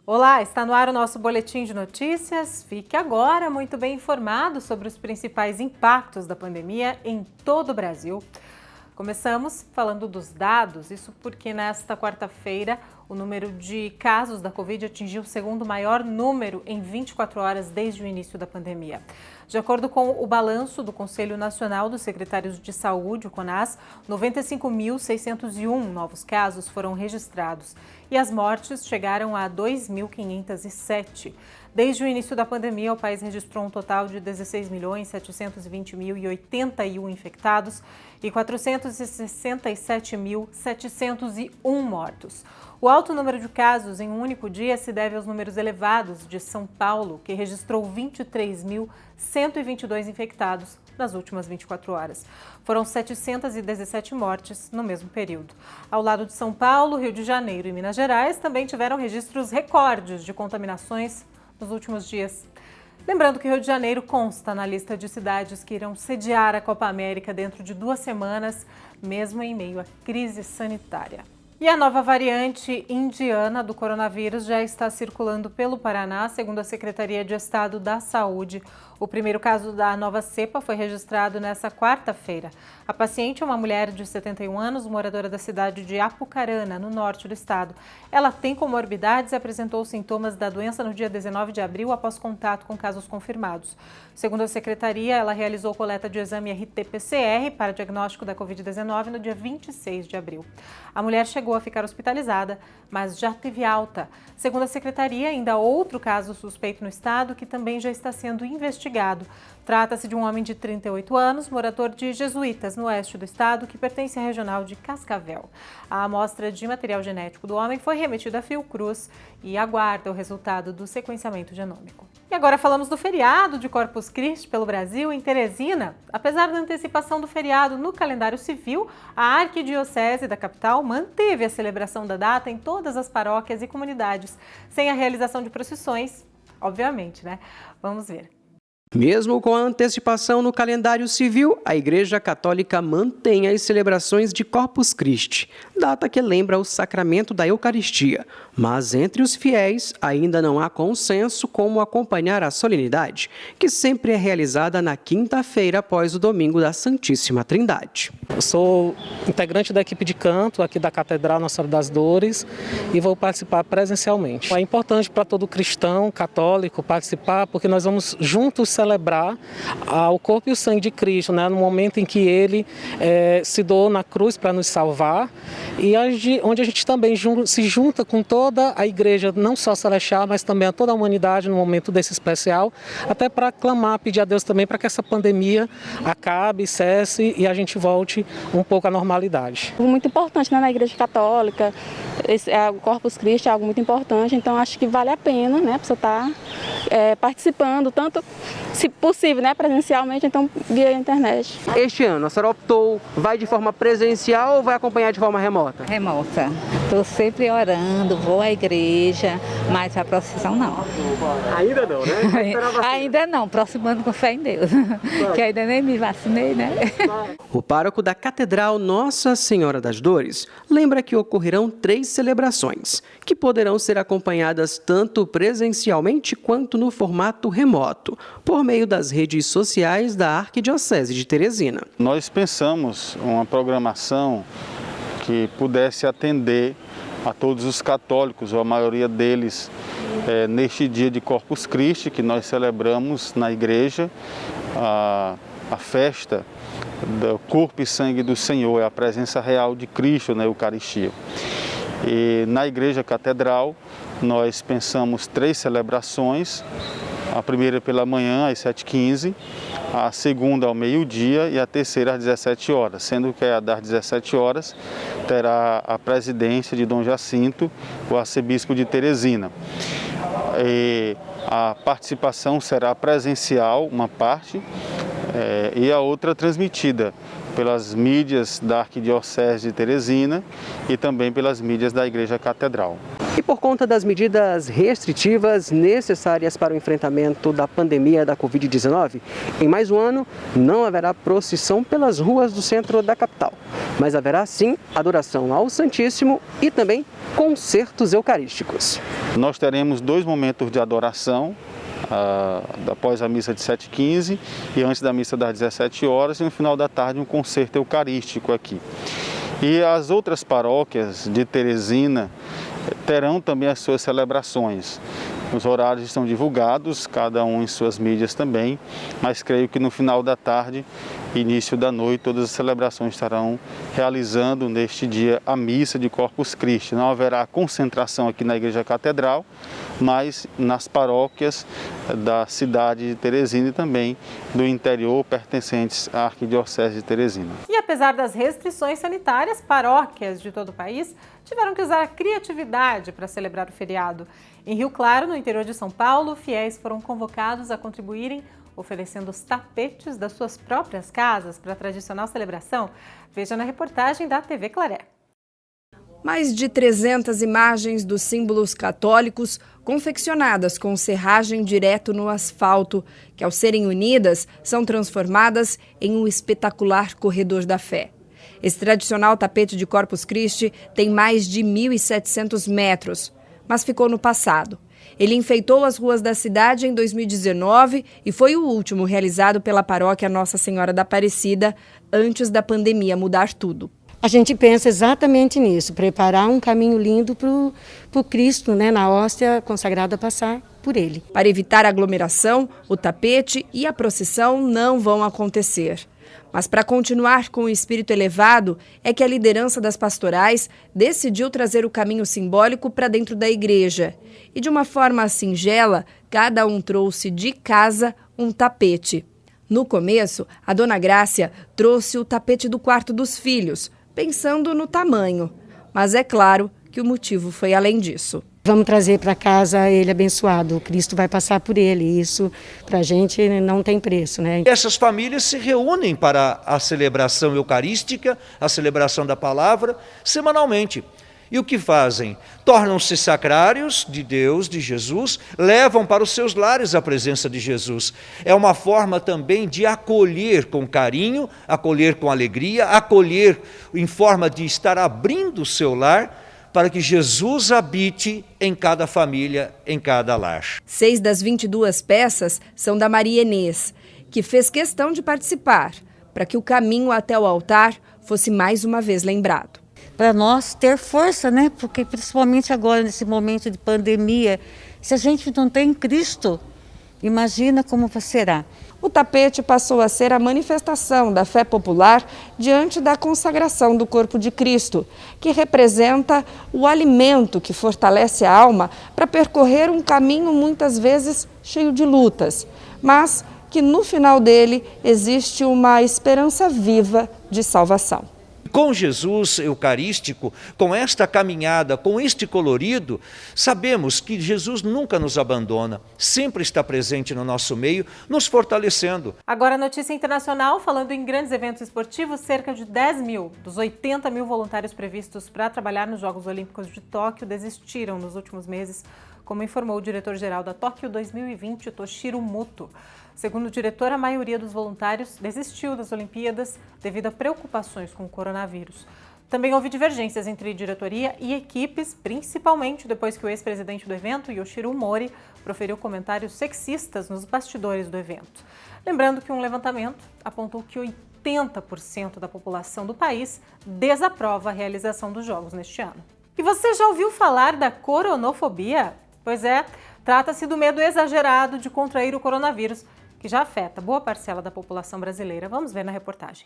Olá, está no ar o nosso boletim de notícias. Fique agora muito bem informado sobre os principais impactos da pandemia em todo o Brasil. Começamos falando dos dados, isso porque nesta quarta-feira o número de casos da Covid atingiu o segundo maior número em 24 horas desde o início da pandemia. De acordo com o balanço do Conselho Nacional dos Secretários de Saúde, o CONAS, 95.601 novos casos foram registrados e as mortes chegaram a 2.507. Desde o início da pandemia, o país registrou um total de 16.720.081 infectados e 467.701 mortos. O alto número de casos em um único dia se deve aos números elevados de São Paulo, que registrou 23.122 infectados nas últimas 24 horas. Foram 717 mortes no mesmo período. Ao lado de São Paulo, Rio de Janeiro e Minas Gerais também tiveram registros recordes de contaminações nos últimos dias. Lembrando que Rio de Janeiro consta na lista de cidades que irão sediar a Copa América dentro de 2 semanas, mesmo em meio à crise sanitária. E a nova variante indiana do coronavírus já está circulando pelo Paraná, segundo a Secretaria de Estado da Saúde. O primeiro caso da nova cepa foi registrado nesta quarta-feira. A paciente é uma mulher de 71 anos, moradora da cidade de Apucarana, no norte do estado. Ela tem comorbidades e apresentou sintomas da doença no dia 19 de abril após contato com casos confirmados. Segundo a Secretaria, ela realizou coleta de exame RT-PCR para diagnóstico da Covid-19 no dia 26 de abril. A mulher chegou a ficar hospitalizada, mas já teve alta. Segundo a Secretaria, ainda há outro caso suspeito no estado que também já está sendo investigado. Trata-se de um homem de 38 anos, morador de Jesuítas, no oeste do estado, que pertence à regional de Cascavel. A amostra de material genético do homem foi remetida à Fiocruz e aguarda o resultado do sequenciamento genômico. E agora falamos do feriado de Corpus Christi pelo Brasil, em Teresina. Apesar da antecipação do feriado no calendário civil, a Arquidiocese da capital manteve a celebração da data em todas as paróquias e comunidades, sem a realização de procissões, obviamente, né? Vamos ver. Mesmo com a antecipação no calendário civil, a Igreja Católica mantém as celebrações de Corpus Christi, data que lembra o sacramento da Eucaristia. Mas entre os fiéis ainda não há consenso como acompanhar a solenidade, que sempre é realizada na quinta-feira após o domingo da Santíssima Trindade. Eu sou integrante da equipe de canto aqui da Catedral Nossa Senhora das Dores e vou participar presencialmente. É importante para todo cristão católico participar porque nós vamos juntos celebrar o corpo e o sangue de Cristo, né? No momento em que Ele se doou na cruz para nos salvar e onde a gente também se junta com toda a igreja, não só celestial, mas também a toda a humanidade no momento desse especial, até para clamar, pedir a Deus também para que essa pandemia acabe, cesse e a gente volte um pouco à normalidade. Muito importante, né, na Igreja Católica, o Corpus Christi é algo muito importante, então acho que vale a pena, né, para você estar participando, tanto se possível, né, presencialmente, então via internet. Este ano, a senhora optou, vai de forma presencial ou vai acompanhar de forma remota? Remota. Estou sempre orando, vou à igreja, mas a procissão não. Ainda não, né? Ainda não, próximo ano com fé em Deus, que ainda nem me vacinei, né? O pároco da Catedral Nossa Senhora das Dores lembra que ocorrerão 3 celebrações, que poderão ser acompanhadas tanto presencialmente quanto no formato remoto, por meio das redes sociais da Arquidiocese de Teresina. Nós pensamos uma programação que pudesse atender a todos os católicos, ou a maioria deles, neste dia de Corpus Christi, que nós celebramos na igreja, a festa do corpo e sangue do Senhor, é a presença real de Cristo na Eucaristia. E na Igreja Catedral, nós pensamos 3 celebrações, a primeira pela manhã, às 7h15, a segunda ao meio-dia e a terceira às 17 horas, sendo que a das 17 horas terá a presidência de Dom Jacinto, o arcebispo de Teresina. E a participação será presencial, uma parte, e a outra transmitida pelas mídias da Arquidiocese de Teresina e também pelas mídias da Igreja Catedral. E por conta das medidas restritivas necessárias para o enfrentamento da pandemia da Covid-19, em mais um ano não haverá procissão pelas ruas do centro da capital, mas haverá sim adoração ao Santíssimo e também concertos eucarísticos. Nós teremos 2 momentos de adoração, após a missa de 7h15 e antes da missa das 17 horas, e no final da tarde um concerto eucarístico aqui. E as outras paróquias de Teresina terão também as suas celebrações. Os horários estão divulgados, cada um em suas mídias também, mas creio que no final da tarde, início da noite, todas as celebrações estarão realizando neste dia a missa de Corpus Christi. Não haverá concentração aqui na Igreja Catedral, mas nas paróquias da cidade de Teresina e também do interior pertencentes à Arquidiocese de Teresina. E apesar das restrições sanitárias, paróquias de todo o país tiveram que usar a criatividade para celebrar o feriado. Em Rio Claro, no interior de São Paulo, fiéis foram convocados a contribuírem, oferecendo os tapetes das suas próprias casas para a tradicional celebração. Veja na reportagem da TV Claré. Mais de 300 imagens dos símbolos católicos confeccionadas com serragem direto no asfalto, que ao serem unidas são transformadas em um espetacular corredor da fé. Esse tradicional tapete de Corpus Christi tem mais de 1.700 metros, mas ficou no passado. Ele enfeitou as ruas da cidade em 2019 e foi o último realizado pela paróquia Nossa Senhora da Aparecida antes da pandemia mudar tudo. A gente pensa exatamente nisso, preparar um caminho lindo para o Cristo, né, na hóstia consagrada, passar por ele. Para evitar aglomeração, o tapete e a procissão não vão acontecer. Mas para continuar com o espírito elevado, é que a liderança das pastorais decidiu trazer o caminho simbólico para dentro da igreja. E de uma forma singela, cada um trouxe de casa um tapete. No começo, a Dona Grácia trouxe o tapete do quarto dos filhos, pensando no tamanho. Mas é claro que o motivo foi além disso. Vamos trazer para casa ele abençoado, o Cristo vai passar por ele, isso para a gente não tem preço, né? Essas famílias se reúnem para a celebração eucarística, a celebração da palavra, semanalmente. E o que fazem? Tornam-se sacrários de Deus, de Jesus, levam para os seus lares a presença de Jesus. É uma forma também de acolher com carinho, acolher com alegria, acolher em forma de estar abrindo o seu lar, para que Jesus habite em cada família, em cada lar. 6 das 22 peças são da Maria Inês, que fez questão de participar, para que o caminho até o altar fosse mais uma vez lembrado. Para nós ter força, né? Porque principalmente agora, nesse momento de pandemia, se a gente não tem Cristo, imagina como será. O tapete passou a ser a manifestação da fé popular diante da consagração do corpo de Cristo, que representa o alimento que fortalece a alma para percorrer um caminho muitas vezes cheio de lutas, mas que no final dele existe uma esperança viva de salvação. Com Jesus eucarístico, com esta caminhada, com este colorido, sabemos que Jesus nunca nos abandona, sempre está presente no nosso meio, nos fortalecendo. Agora, notícia internacional, falando em grandes eventos esportivos, cerca de 10 mil dos 80 mil voluntários previstos para trabalhar nos Jogos Olímpicos de Tóquio desistiram nos últimos meses, como informou o diretor-geral da Tóquio 2020, Toshiro Muto. Segundo o diretor, a maioria dos voluntários desistiu das Olimpíadas devido a preocupações com o coronavírus. Também houve divergências entre diretoria e equipes, principalmente depois que o ex-presidente do evento, Yoshiro Mori, proferiu comentários sexistas nos bastidores do evento. Lembrando que um levantamento apontou que 80% da população do país desaprova a realização dos Jogos neste ano. E você já ouviu falar da coronofobia? Pois é, trata-se do medo exagerado de contrair o coronavírus, que já afeta boa parcela da população brasileira. Vamos ver na reportagem.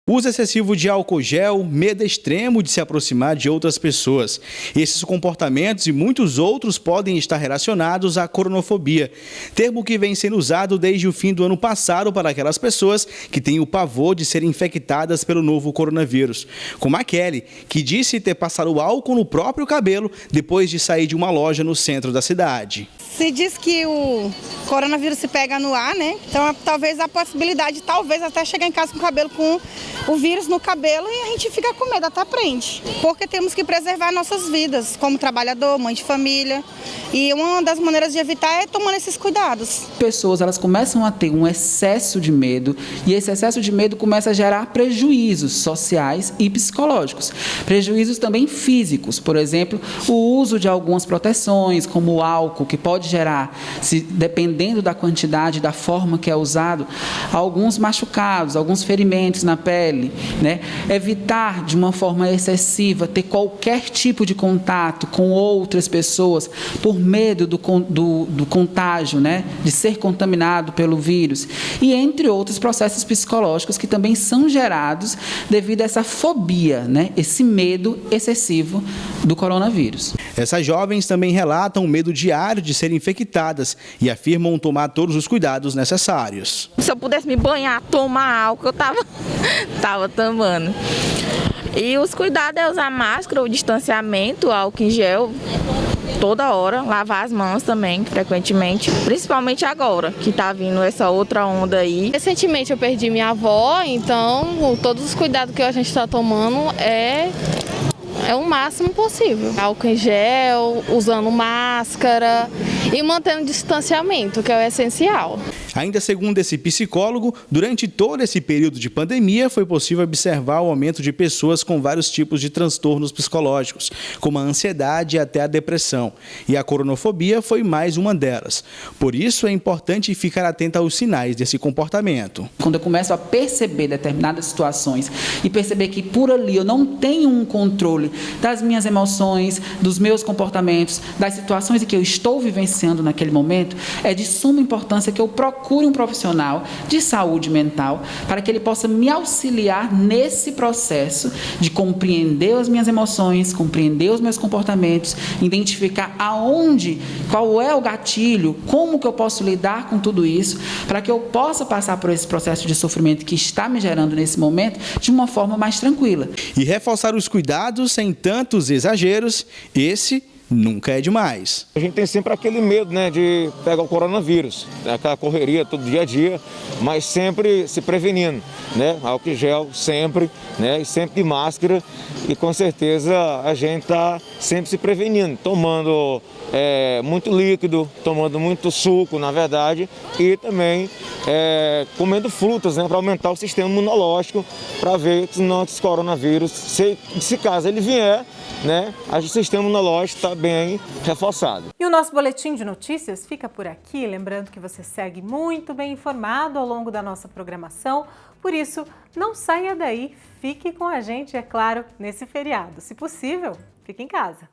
Uso excessivo de álcool gel, medo extremo de se aproximar de outras pessoas. Esses comportamentos e muitos outros podem estar relacionados à coronofobia, termo que vem sendo usado desde o fim do ano passado para aquelas pessoas que têm o pavor de serem infectadas pelo novo coronavírus. Como a Kelly, que disse ter passado álcool no próprio cabelo depois de sair de uma loja no centro da cidade. Se diz que o coronavírus se pega no ar, né? Então talvez a possibilidade, até chegar em casa com o cabelo com o vírus no cabelo e a gente fica com medo, até prende. Porque temos que preservar nossas vidas como trabalhador, mãe de família. E uma das maneiras de evitar é tomando esses cuidados. Pessoas, elas começam a ter um excesso de medo e esse excesso de medo começa a gerar prejuízos sociais e psicológicos. Prejuízos também físicos, por exemplo, o uso de algumas proteções, como o álcool, que pode gerar, dependendo da quantidade, da forma que é usado, alguns machucados, alguns ferimentos na pele, né? Evitar de uma forma excessiva ter qualquer tipo de contato com outras pessoas por medo do contágio, né? De ser contaminado pelo vírus, e entre outros processos psicológicos que também são gerados devido a essa fobia, né? Esse medo excessivo do coronavírus. Essas jovens também relatam o medo diário de serem infectadas e afirmam tomar todos os cuidados necessários. Se eu pudesse me banhar, tomar álcool, eu tava tomando. E os cuidados é usar máscara, o distanciamento, álcool em gel, toda hora, lavar as mãos também, frequentemente, principalmente agora, que tá vindo essa outra onda aí. Recentemente eu perdi minha avó, então todos os cuidados que a gente está tomando é o máximo possível. Álcool em gel, usando máscara e mantendo distanciamento, que é o essencial. Ainda segundo esse psicólogo, durante todo esse período de pandemia foi possível observar o aumento de pessoas com vários tipos de transtornos psicológicos, como a ansiedade e até a depressão. E a coronofobia foi mais uma delas. Por isso é importante ficar atento aos sinais desse comportamento. Quando eu começo a perceber determinadas situações e perceber que por ali eu não tenho um controle das minhas emoções, dos meus comportamentos, das situações em que eu estou vivenciando naquele momento, é de suma importância que eu procure um profissional de saúde mental para que ele possa me auxiliar nesse processo de compreender as minhas emoções, compreender os meus comportamentos, identificar qual é o gatilho, como que eu posso lidar com tudo isso, para que eu possa passar por esse processo de sofrimento que está me gerando nesse momento de uma forma mais tranquila. E reforçar os cuidados sem tantos exageros, esse nunca é demais. A gente tem sempre aquele medo, né, de pegar o coronavírus, aquela correria todo dia a dia, mas sempre se prevenindo, né, álcool em gel sempre, né, e sempre de máscara, e com certeza a gente está sempre se prevenindo, tomando muito líquido, tomando muito suco, na verdade, e também comendo frutas, né, para aumentar o sistema imunológico, para ver se não esse coronavírus, se caso ele vier, né, o sistema imunológico está bem reforçado. E o nosso boletim de notícias fica por aqui, lembrando que você segue muito bem informado ao longo da nossa programação, por isso não saia daí, fique com a gente, é claro, nesse feriado. Se possível, fique em casa.